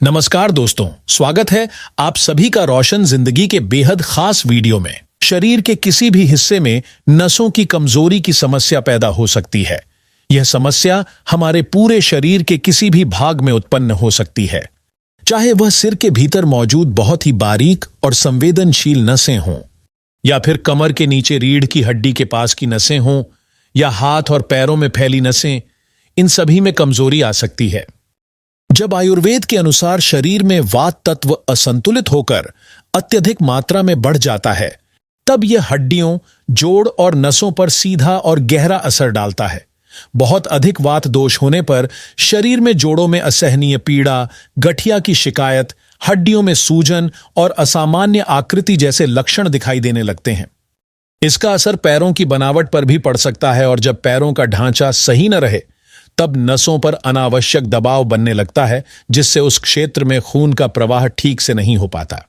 नमस्कार दोस्तों, स्वागत है आप सभी का रोशन जिंदगी के बेहद खास वीडियो में। शरीर के किसी भी हिस्से में नसों की कमजोरी की समस्या पैदा हो सकती है। यह समस्या हमारे पूरे शरीर के किसी भी भाग में उत्पन्न हो सकती है, चाहे वह सिर के भीतर मौजूद बहुत ही बारीक और संवेदनशील नसें हों, या फिर कमर के नीचे रीढ़ की हड्डी के पास की नसें हों, या हाथ और पैरों में फैली नसें। इन सभी में कमजोरी आ सकती है। जब आयुर्वेद के अनुसार शरीर में वात तत्व असंतुलित होकर अत्यधिक मात्रा में बढ़ जाता है, तब यह हड्डियों, जोड़ और नसों पर सीधा और गहरा असर डालता है। बहुत अधिक वात दोष होने पर शरीर में जोड़ों में असहनीय पीड़ा, गठिया की शिकायत, हड्डियों में सूजन और असामान्य आकृति जैसे लक्षण दिखाई देने लगते हैं। इसका असर पैरों की बनावट पर भी पड़ सकता है, और जब पैरों का ढांचा सही न रहे तब नसों पर अनावश्यक दबाव बनने लगता है, जिससे उस क्षेत्र में खून का प्रवाह ठीक से नहीं हो पाता।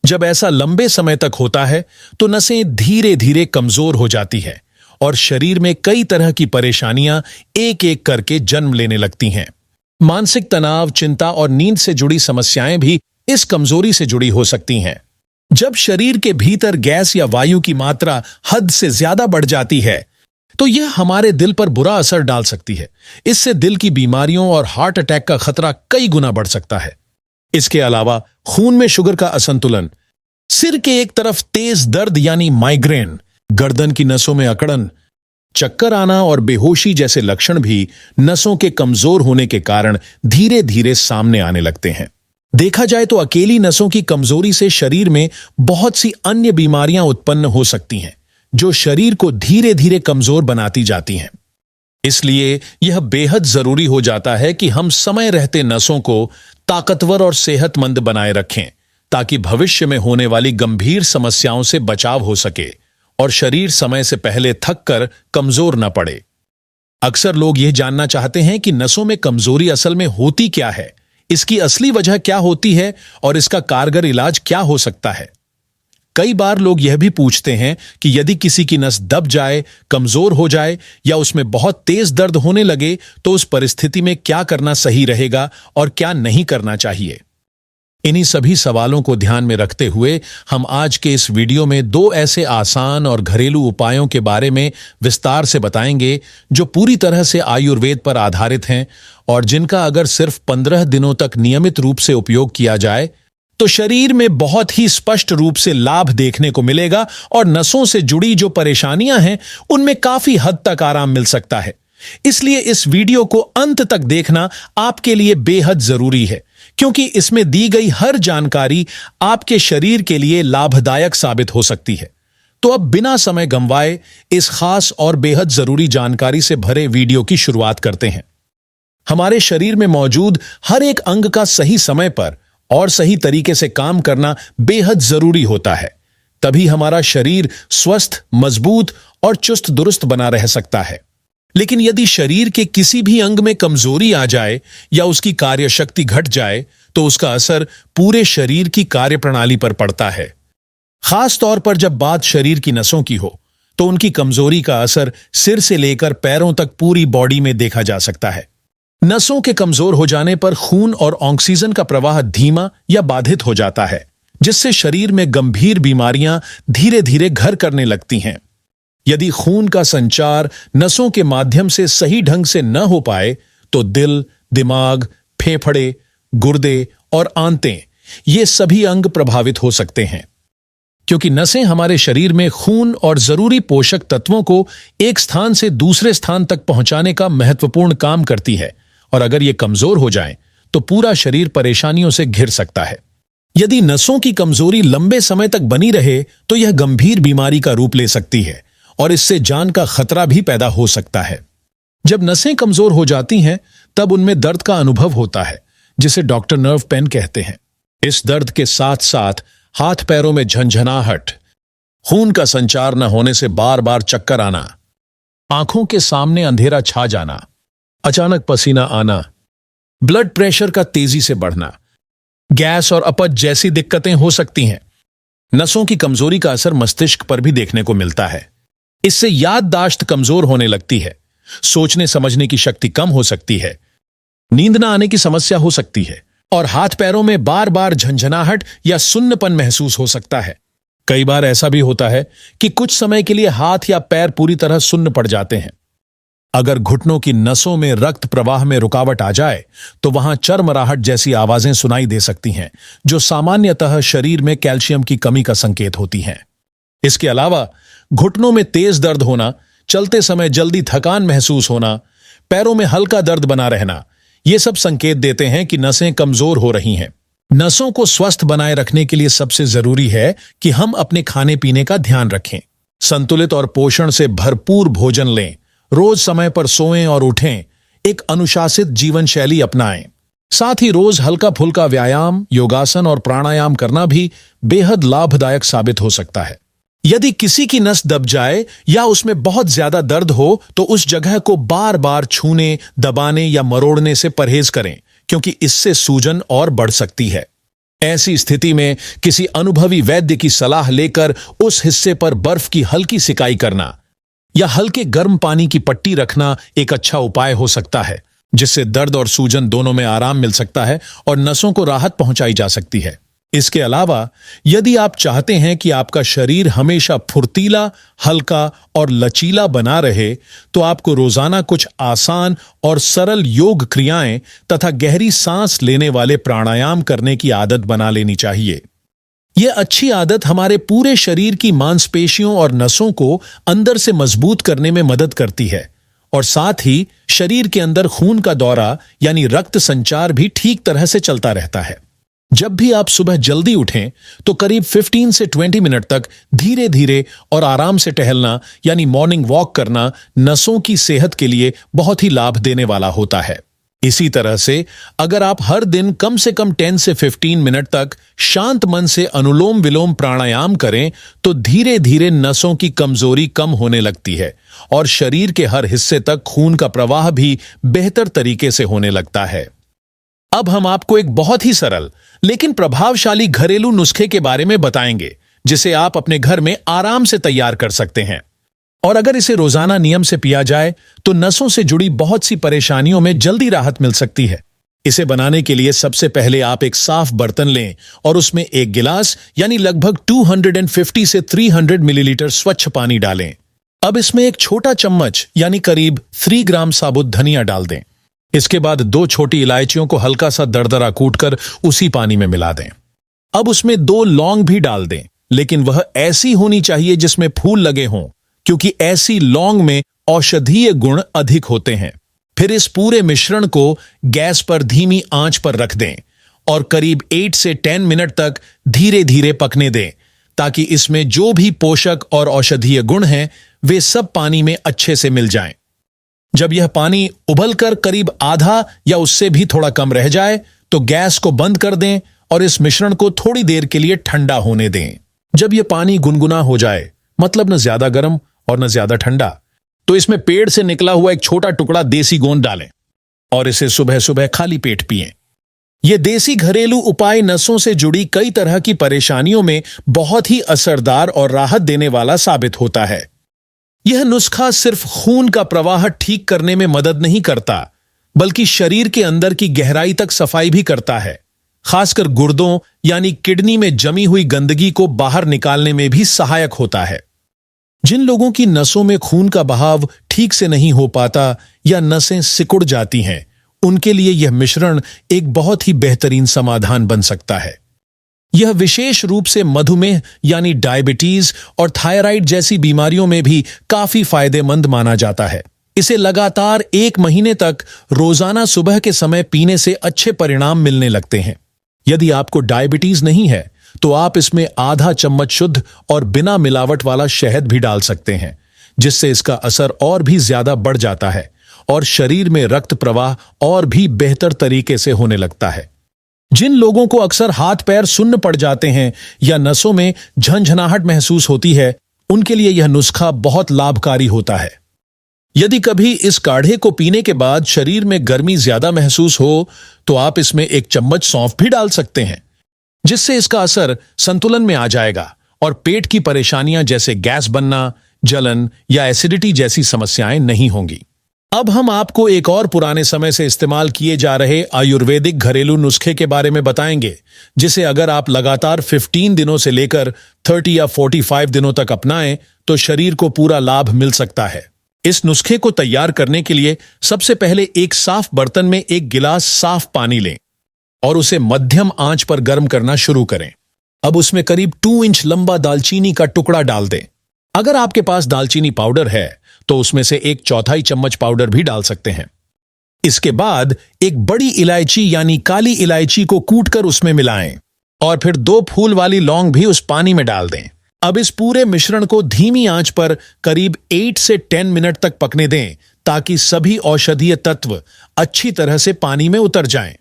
जब ऐसा लंबे समय तक होता है तो नसें धीरे धीरे कमजोर हो जाती है और शरीर में कई तरह की परेशानियां एक एक करके जन्म लेने लगती हैं। मानसिक तनाव, चिंता और नींद से जुड़ी समस्याएं भी इस कमजोरी से जुड़ी हो सकती हैं। जब शरीर के भीतर गैस या वायु की मात्रा हद से ज्यादा बढ़ जाती है तो यह हमारे दिल पर बुरा असर डाल सकती है। इससे दिल की बीमारियों और हार्ट अटैक का खतरा कई गुना बढ़ सकता है। इसके अलावा खून में शुगर का असंतुलन, सिर के एक तरफ तेज दर्द यानी माइग्रेन, गर्दन की नसों में अकड़न, चक्कर आना और बेहोशी जैसे लक्षण भी नसों के कमजोर होने के कारण धीरे धीरे सामने आने लगते हैं। देखा जाए तो अकेली नसों की कमजोरी से शरीर में बहुत सी अन्य बीमारियां उत्पन्न हो सकती हैं, जो शरीर को धीरे धीरे कमजोर बनाती जाती हैं। इसलिए यह बेहद जरूरी हो जाता है कि हम समय रहते नसों को ताकतवर और सेहतमंद बनाए रखें, ताकि भविष्य में होने वाली गंभीर समस्याओं से बचाव हो सके और शरीर समय से पहले थक कर कमजोर न पड़े। अक्सर लोग यह जानना चाहते हैं कि नसों में कमजोरी असल में होती क्या है, इसकी असली वजह क्या होती है और इसका कारगर इलाज क्या हो सकता है। कई बार लोग यह भी पूछते हैं कि यदि किसी की नस दब जाए, कमजोर हो जाए या उसमें बहुत तेज दर्द होने लगे तो उस परिस्थिति में क्या करना सही रहेगा और क्या नहीं करना चाहिए। इन्हीं सभी सवालों को ध्यान में रखते हुए हम आज के इस वीडियो में दो ऐसे आसान और घरेलू उपायों के बारे में विस्तार से बताएंगे जो पूरी तरह से आयुर्वेद पर आधारित हैं और जिनका अगर सिर्फ 15 दिनों तक नियमित रूप से उपयोग किया जाए तो शरीर में बहुत ही स्पष्ट रूप से लाभ देखने को मिलेगा और नसों से जुड़ी जो परेशानियां हैं उनमें काफी हद तक आराम मिल सकता है। इसलिए इस वीडियो को अंत तक देखना आपके लिए बेहद जरूरी है, क्योंकि इसमें दी गई हर जानकारी आपके शरीर के लिए लाभदायक साबित हो सकती है। तो अब बिना समय गंवाए इस खास और बेहद जरूरी जानकारी से भरे वीडियो की शुरुआत करते हैं। हमारे शरीर में मौजूद हर एक अंग का सही समय पर और सही तरीके से काम करना बेहद जरूरी होता है, तभी हमारा शरीर स्वस्थ, मजबूत और चुस्त दुरुस्त बना रह सकता है। लेकिन यदि शरीर के किसी भी अंग में कमजोरी आ जाए या उसकी कार्यशक्ति घट जाए तो उसका असर पूरे शरीर की कार्यप्रणाली पर पड़ता है। खास तौर पर जब बात शरीर की नसों की हो तो उनकी कमजोरी का असर सिर से लेकर पैरों तक पूरी बॉडी में देखा जा सकता है। नसों के कमजोर हो जाने पर खून और ऑक्सीजन का प्रवाह धीमा या बाधित हो जाता है, जिससे शरीर में गंभीर बीमारियां धीरे धीरे घर करने लगती हैं। यदि खून का संचार नसों के माध्यम से सही ढंग से न हो पाए तो दिल, दिमाग, फेफड़े, गुर्दे और आंतें, ये सभी अंग प्रभावित हो सकते हैं। क्योंकि नसें हमारे शरीर में खून और जरूरी पोषक तत्वों को एक स्थान से दूसरे स्थान तक पहुंचाने का महत्वपूर्ण काम करती है, और अगर ये कमजोर हो जाएं तो पूरा शरीर परेशानियों से घिर सकता है। यदि नसों की कमजोरी लंबे समय तक बनी रहे तो यह गंभीर बीमारी का रूप ले सकती है और इससे जान का खतरा भी पैदा हो सकता है। जब नसें कमजोर हो जाती हैं तब उनमें दर्द का अनुभव होता है, जिसे डॉक्टर नर्व पेन कहते हैं। इस दर्द के साथ साथ हाथ पैरों में झंझनाहट, खून का संचार न होने से बार बार चक्कर आना, आंखों के सामने अंधेरा छा जाना, अचानक पसीना आना, ब्लड प्रेशर का तेजी से बढ़ना, गैस और अपच जैसी दिक्कतें हो सकती हैं। नसों की कमजोरी का असर मस्तिष्क पर भी देखने को मिलता है। इससे याददाश्त कमजोर होने लगती है, सोचने समझने की शक्ति कम हो सकती है, नींद न आने की समस्या हो सकती है और हाथ पैरों में बार बार झंझनाहट या सुन्नपन महसूस हो सकता है। कई बार ऐसा भी होता है कि कुछ समय के लिए हाथ या पैर पूरी तरह सुन्न पड़ जाते हैं। अगर घुटनों की नसों में रक्त प्रवाह में रुकावट आ जाए तो वहां चरमराहट जैसी आवाजें सुनाई दे सकती हैं, जो सामान्यतः शरीर में कैल्शियम की कमी का संकेत होती हैं। इसके अलावा घुटनों में तेज दर्द होना, चलते समय जल्दी थकान महसूस होना, पैरों में हल्का दर्द बना रहना, ये सब संकेत देते हैं कि नसें कमजोर हो रही हैं। नसों को स्वस्थ बनाए रखने के लिए सबसे जरूरी है कि हम अपने खाने पीने का ध्यान रखें। संतुलित और पोषण से भरपूर भोजन लें, रोज समय पर सोएं और उठें, एक अनुशासित जीवन शैली अपनाएं। साथ ही रोज हल्का फुल्का व्यायाम, योगासन और प्राणायाम करना भी बेहद लाभदायक साबित हो सकता है। यदि किसी की नस दब जाए या उसमें बहुत ज्यादा दर्द हो तो उस जगह को बार बार छूने, दबाने या मरोड़ने से परहेज करें, क्योंकि इससे सूजन और बढ़ सकती है। ऐसी स्थिति में किसी अनुभवी वैद्य की सलाह लेकर उस हिस्से पर बर्फ की हल्की सिकाई करना या हल्के गर्म पानी की पट्टी रखना एक अच्छा उपाय हो सकता है, जिससे दर्द और सूजन दोनों में आराम मिल सकता है और नसों को राहत पहुंचाई जा सकती है। इसके अलावा यदि आप चाहते हैं कि आपका शरीर हमेशा फुर्तीला, हल्का और लचीला बना रहे, तो आपको रोजाना कुछ आसान और सरल योग क्रियाएं तथा गहरी सांस लेने वाले प्राणायाम करने की आदत बना लेनी चाहिए। यह अच्छी आदत हमारे पूरे शरीर की मांसपेशियों और नसों को अंदर से मजबूत करने में मदद करती है और साथ ही शरीर के अंदर खून का दौरा यानी रक्त संचार भी ठीक तरह से चलता रहता है। जब भी आप सुबह जल्दी उठें तो करीब 15 से 20 मिनट तक धीरे धीरे और आराम से टहलना यानी मॉर्निंग वॉक करना नसों की सेहत के लिए बहुत ही लाभ देने वाला होता है। इसी तरह से अगर आप हर दिन कम से कम 10 से 15 मिनट तक शांत मन से अनुलोम विलोम प्राणायाम करें तो धीरे धीरे नसों की कमजोरी कम होने लगती है और शरीर के हर हिस्से तक खून का प्रवाह भी बेहतर तरीके से होने लगता है। अब हम आपको एक बहुत ही सरल लेकिन प्रभावशाली घरेलू नुस्खे के बारे में बताएंगे, जिसे आप अपने घर में आराम से तैयार कर सकते हैं। और अगर इसे रोजाना नियम से पिया जाए तो नसों से जुड़ी बहुत सी परेशानियों में जल्दी राहत मिल सकती है। इसे बनाने के लिए सबसे पहले आप एक साफ बर्तन लें और उसमें एक गिलास यानी लगभग 250 से 300 मिलीलीटर स्वच्छ पानी डालें। अब इसमें एक छोटा चम्मच यानी करीब 3 ग्राम साबुत धनिया डाल दें। इसके बाद 2 छोटी इलायचियों को हल्का सा दरदरा कूटकर उसी पानी में मिला दें। अब उसमें 2 लौंग भी डाल दें, लेकिन वह ऐसी होनी चाहिए जिसमें फूल लगे हों, क्योंकि ऐसी लौंग में औषधीय गुण अधिक होते हैं। फिर इस पूरे मिश्रण को गैस पर धीमी आंच पर रख दें और करीब 8 से 10 मिनट तक धीरे धीरे पकने दें, ताकि इसमें जो भी पोषक और औषधीय गुण हैं वे सब पानी में अच्छे से मिल जाएं। जब यह पानी उबलकर करीब आधा या उससे भी थोड़ा कम रह जाए तो गैस को बंद कर दें और इस मिश्रण को थोड़ी देर के लिए ठंडा होने दें। जब यह पानी गुनगुना हो जाए, मतलब न ज्यादा गर्म और न ज्यादा ठंडा, तो इसमें पेड़ से निकला हुआ एक छोटा टुकड़ा देसी गोंद डालें और इसे सुबह सुबह खाली पेट पिएं। यह देसी घरेलू उपाय नसों से जुड़ी कई तरह की परेशानियों में बहुत ही असरदार और राहत देने वाला साबित होता है। यह नुस्खा सिर्फ खून का प्रवाह ठीक करने में मदद नहीं करता, बल्कि शरीर के अंदर की गहराई तक सफाई भी करता है। खासकर गुर्दों यानी किडनी में जमी हुई गंदगी को बाहर निकालने में भी सहायक होता है। जिन लोगों की नसों में खून का बहाव ठीक से नहीं हो पाता या नसें सिकुड़ जाती हैं, उनके लिए यह मिश्रण एक बहुत ही बेहतरीन समाधान बन सकता है। यह विशेष रूप से मधुमेह यानी डायबिटीज और थायराइड जैसी बीमारियों में भी काफी फायदेमंद माना जाता है। इसे लगातार 1 महीने तक रोजाना सुबह के समय पीने से अच्छे परिणाम मिलने लगते हैं। यदि आपको डायबिटीज नहीं है तो आप इसमें आधा चम्मच शुद्ध और बिना मिलावट वाला शहद भी डाल सकते हैं, जिससे इसका असर और भी ज्यादा बढ़ जाता है और शरीर में रक्त प्रवाह और भी बेहतर तरीके से होने लगता है। जिन लोगों को अक्सर हाथ पैर सुन्न पड़ जाते हैं या नसों में झंझनाहट महसूस होती है, उनके लिए यह नुस्खा बहुत लाभकारी होता है। यदि कभी इस काढ़े को पीने के बाद शरीर में गर्मी ज्यादा महसूस हो तो आप इसमें 1 चम्मच सौंफ भी डाल सकते हैं, जिससे इसका असर संतुलन में आ जाएगा और पेट की परेशानियां जैसे गैस बनना, जलन या एसिडिटी जैसी समस्याएं नहीं होंगी। अब हम आपको एक और पुराने समय से इस्तेमाल किए जा रहे आयुर्वेदिक घरेलू नुस्खे के बारे में बताएंगे, जिसे अगर आप लगातार 15 दिनों से लेकर 30 या 45 दिनों तक अपनाएं तो शरीर को पूरा लाभ मिल सकता है। इस नुस्खे को तैयार करने के लिए सबसे पहले एक साफ बर्तन में 1 गिलास साफ पानी लें और उसे मध्यम आंच पर गर्म करना शुरू करें। अब उसमें करीब 2 इंच लंबा दालचीनी का टुकड़ा डाल दें। अगर आपके पास दालचीनी पाउडर है तो उसमें से 1/4 चम्मच पाउडर भी डाल सकते हैं। इसके बाद एक बड़ी इलायची यानी काली इलायची को कूटकर उसमें मिलाएं और फिर 2 फूल वाली लौंग भी उस पानी में डाल दें। अब इस पूरे मिश्रण को धीमी आंच पर करीब 8 से 10 मिनट तक पकने दें ताकि सभी औषधीय तत्व अच्छी तरह से पानी में उतर जाएं।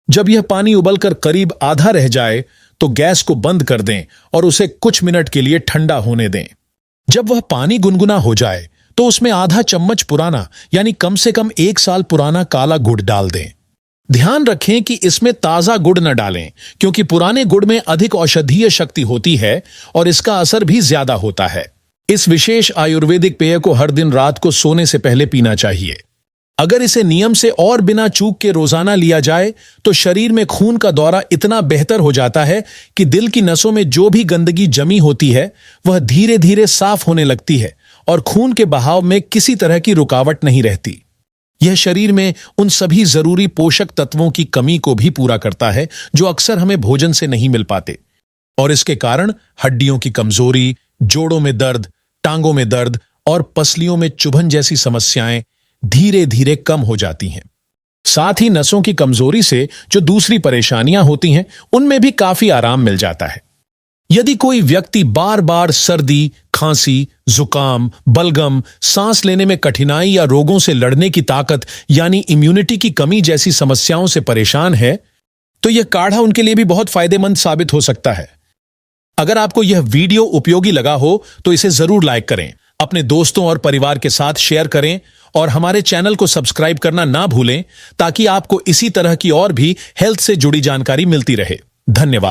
जब यह पानी उबलकर करीब आधा रह जाए तो गैस को बंद कर दें और उसे कुछ मिनट के लिए ठंडा होने दें। जब वह पानी गुनगुना हो जाए तो उसमें आधा चम्मच पुराना यानी कम से कम 1 साल पुराना काला गुड़ डाल दें। ध्यान रखें कि इसमें ताजा गुड़ न डालें, क्योंकि पुराने गुड़ में अधिक औषधीय शक्ति होती है और इसका असर भी ज्यादा होता है। इस विशेष आयुर्वेदिक पेय को हर दिन रात को सोने से पहले पीना चाहिए। अगर इसे नियम से और बिना चूक के रोजाना लिया जाए तो शरीर में खून का दौरा इतना बेहतर हो जाता है कि दिल की नसों में जो भी गंदगी जमी होती है वह धीरे धीरे साफ होने लगती है और खून के बहाव में किसी तरह की रुकावट नहीं रहती। यह शरीर में उन सभी जरूरी पोषक तत्वों की कमी को भी पूरा करता है जो अक्सर हमें भोजन से नहीं मिल पाते, और इसके कारण हड्डियों की कमजोरी, जोड़ों में दर्द, टांगों में दर्द और पसलियों में चुभन जैसी समस्याएं धीरे धीरे कम हो जाती हैं। साथ ही नसों की कमजोरी से जो दूसरी परेशानियां होती हैं उनमें भी काफी आराम मिल जाता है। यदि कोई व्यक्ति बार बार सर्दी, खांसी, जुकाम, बलगम, सांस लेने में कठिनाई या रोगों से लड़ने की ताकत यानी इम्यूनिटी की कमी जैसी समस्याओं से परेशान है तो यह काढ़ा उनके लिए भी बहुत फायदेमंद साबित हो सकता है। अगर आपको यह वीडियो उपयोगी लगा हो तो इसे जरूर लाइक करें, अपने दोस्तों और परिवार के साथ शेयर करें और हमारे चैनल को सब्सक्राइब करना ना भूलें ताकि आपको इसी तरह की और भी हेल्थ से जुड़ी जानकारी मिलती रहे। धन्यवाद।